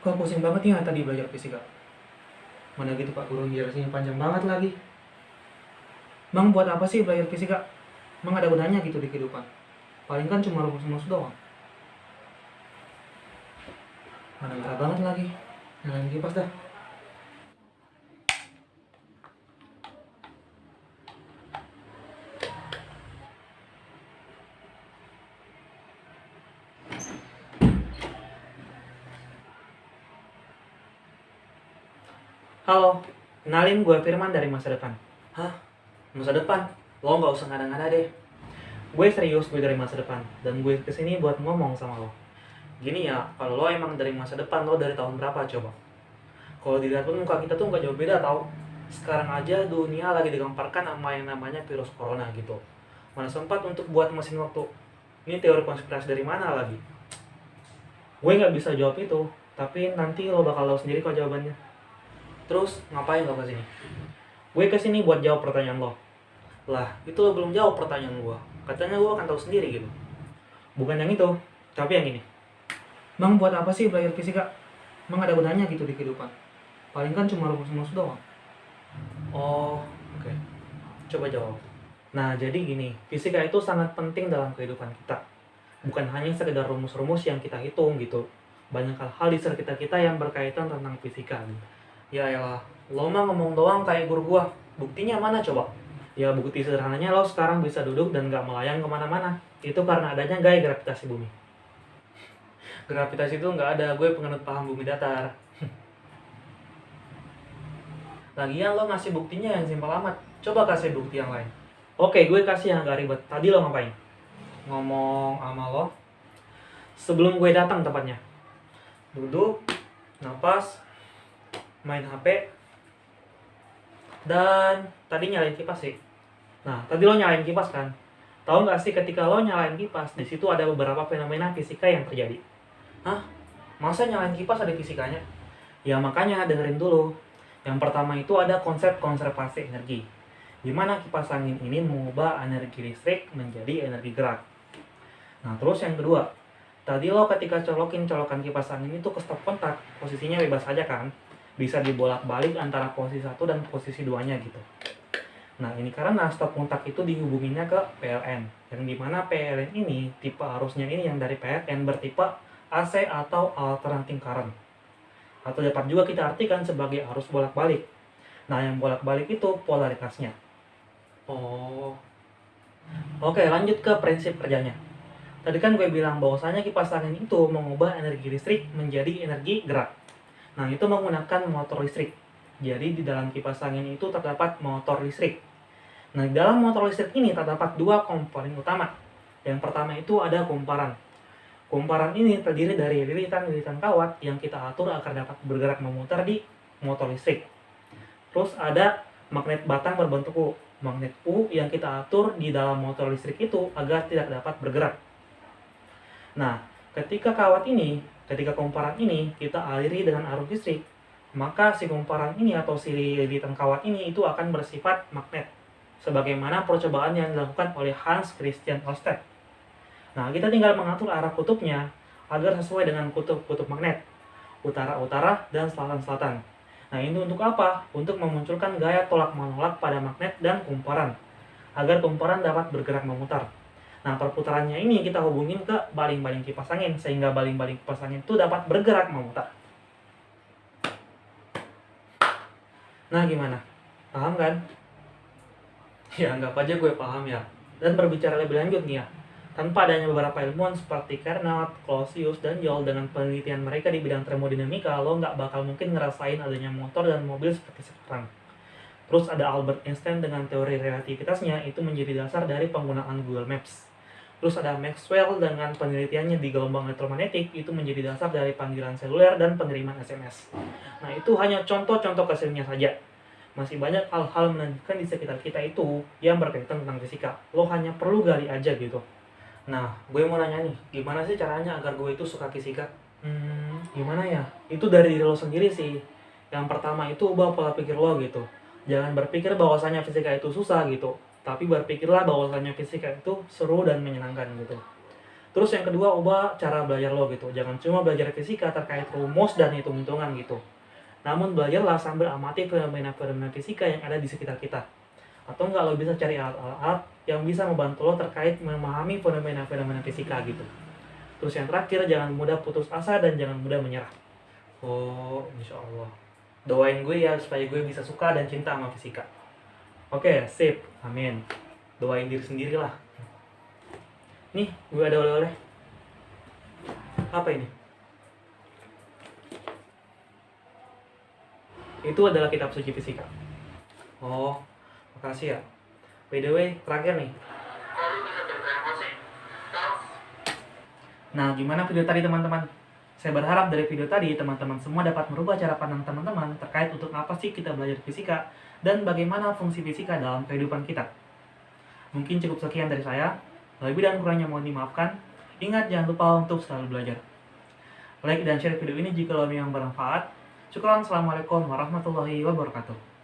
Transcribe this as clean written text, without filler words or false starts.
Wah, pusing banget ya tadi belajar fisika. Mana gitu Pak Guru jelasinnya panjang banget lagi. Emang buat apa sih belajar fisika? Emang ada gunanya gitu di kehidupan? Paling kan cuma rumus-rumus doang. Mana merah banget lagi. Nyalain kipas dah. Halo, kenalin gue Firman dari masa depan. Hah? Masa depan? Lo nggak usah ngada-ngada deh. Gue serius, gue dari masa depan. Dan gue kesini buat ngomong sama lo. Gini ya, kalau lo emang dari masa depan, lo dari tahun berapa coba? Kalau dilihat pun muka kita tuh nggak jauh beda tau. Sekarang aja dunia lagi digemparkan sama yang namanya virus corona gitu. Mana sempat untuk buat mesin waktu. Ini teori konspirasi dari mana lagi? Gue nggak bisa jawab itu, tapi nanti lo bakal tahu sendiri kok jawabannya. Terus ngapain lo kesini? Gue kesini buat jawab pertanyaan lo. Lah, itu lo belum jawab pertanyaan gue. Katanya gue akan tahu sendiri gitu. Bukan yang itu, tapi yang ini. Emang buat apa sih belajar fisika? Emang ada gunanya gitu di kehidupan? Paling kan cuma rumus-rumus doang. Oh, oke. Coba jawab. Nah, jadi gini, fisika itu sangat penting dalam kehidupan kita. Bukan hanya sekedar rumus-rumus yang kita hitung gitu. Banyak hal-hal di sekitar kita yang berkaitan tentang fisika gitu. Ya elah, lo mah ngomong doang kayak guru gua. Buktinya mana coba? Ya bukti sederhananya lo sekarang bisa duduk dan gak melayang kemana-mana. Itu karena adanya gaya gravitasi bumi. Gravitasi itu nggak ada, gue penganut paham bumi datar. Lagian lo ngasih buktinya yang simpel amat. Coba kasih bukti yang lain. Oke, gue kasih yang agak ribet. Tadi lo ngapain? Ngomong sama lo sebelum gue datang tepatnya. Duduk, napas, main HP, dan tadi nyalain kipas sih. Nah, tadi lo nyalain kipas kan? Tahu nggak sih ketika lo nyalain kipas, di situ ada beberapa fenomena fisika yang terjadi. Hah? Masa nyalain kipas ada fisikanya? Ya makanya dengerin dulu. Yang pertama itu ada konsep konservasi energi, di mana kipas angin ini mengubah energi listrik menjadi energi gerak. Nah, terus yang kedua, tadi lo ketika colokan kipas angin itu ke stop kontak, posisinya bebas aja kan? Bisa dibolak-balik antara posisi 1 dan posisi 2-nya gitu. Nah, ini karena stop kontak itu dihubunginya ke PLN, yang dimana PLN ini, tipe arusnya ini yang dari PLN bertipe AC atau alternating current. Atau dapat juga kita artikan sebagai arus bolak-balik. Nah, yang bolak-balik itu polaritasnya. Oh. Oke, lanjut ke prinsip kerjanya. Tadi kan gue bilang bahwasanya kipas angin itu mengubah energi listrik menjadi energi gerak. Nah, itu menggunakan motor listrik. Jadi, di dalam kipas angin itu terdapat motor listrik. Nah, di dalam motor listrik ini terdapat dua komponen utama. Yang pertama itu ada kumparan. Kumparan ini terdiri dari lilitan-lilitan kawat yang kita atur agar dapat bergerak memutar di motor listrik. Terus ada magnet batang berbentuk U. Magnet U yang kita atur di dalam motor listrik itu agar tidak dapat bergerak. Nah, ketika kumparan ini kita aliri dengan arus listrik, maka si kumparan ini atau si lilitan kawat ini itu akan bersifat magnet, sebagaimana percobaan yang dilakukan oleh Hans Christian Ørsted. Nah, kita tinggal mengatur arah kutubnya agar sesuai dengan kutub-kutub magnet, utara-utara dan selatan-selatan. Nah, ini untuk apa? Untuk memunculkan gaya tolak-menolak pada magnet dan kumparan, agar kumparan dapat bergerak memutar. Nah, perputarannya ini kita hubungin ke baling-baling kipas angin, sehingga baling-baling kipas angin itu dapat bergerak memutar. Nah, gimana? Paham kan? Ya, anggap aja gue paham ya. Dan berbicara lebih lanjut nih ya, tanpa adanya beberapa ilmuwan seperti Carnot, Clausius, dan Joule dengan penelitian mereka di bidang termodinamika, lo nggak bakal mungkin ngerasain adanya motor dan mobil seperti sekarang. Terus ada Albert Einstein dengan teori relativitasnya, itu menjadi dasar dari penggunaan Google Maps. Terus ada Maxwell dengan penelitiannya di gelombang elektromagnetik, itu menjadi dasar dari panggilan seluler dan pengiriman SMS. Nah, itu hanya contoh-contoh kecilnya saja. Masih banyak hal-hal menunjukkan di sekitar kita itu yang berkaitan tentang fisika. Lo hanya perlu gali aja gitu. Nah, gue mau nanya nih, gimana sih caranya agar gue itu suka fisika? Gimana ya? Itu dari diri lo sendiri sih. Yang pertama itu ubah pola pikir lo gitu. Jangan berpikir bahwasanya fisika itu susah gitu, tapi berpikirlah bahwasanya fisika itu seru dan menyenangkan gitu. Terus yang kedua, ubah cara belajar lo gitu. Jangan cuma belajar fisika terkait rumus dan hitung-hitungan gitu. Namun belajarlah sambil amati fenomena-fenomena fisika yang ada di sekitar kita. Atau enggak, lo bisa cari alat-alat yang bisa membantu lo terkait memahami fenomena-fenomena fisika gitu. Terus yang terakhir, jangan mudah putus asa dan jangan mudah menyerah. Oh, insya Allah. Doain gue ya supaya gue bisa suka dan cinta sama fisika. Oke, sip. Amin. Doain diri sendiri lah. Nih, gue ada oleh-oleh. Apa ini? Itu adalah kitab suci fisika. Oh, makasih ya. By the way, terakhir nih. Nah, gimana video tadi teman-teman? Saya berharap dari video tadi teman-teman semua dapat merubah cara pandang teman-teman terkait untuk apa sih kita belajar fisika dan bagaimana fungsi fisika dalam kehidupan kita. Mungkin cukup sekian dari saya. Lebih dan kurangnya mohon dimaafkan. Ingat, jangan lupa untuk selalu belajar. Like dan share video ini jika memang bermanfaat. Syukran. Assalamualaikum warahmatullahi wabarakatuh.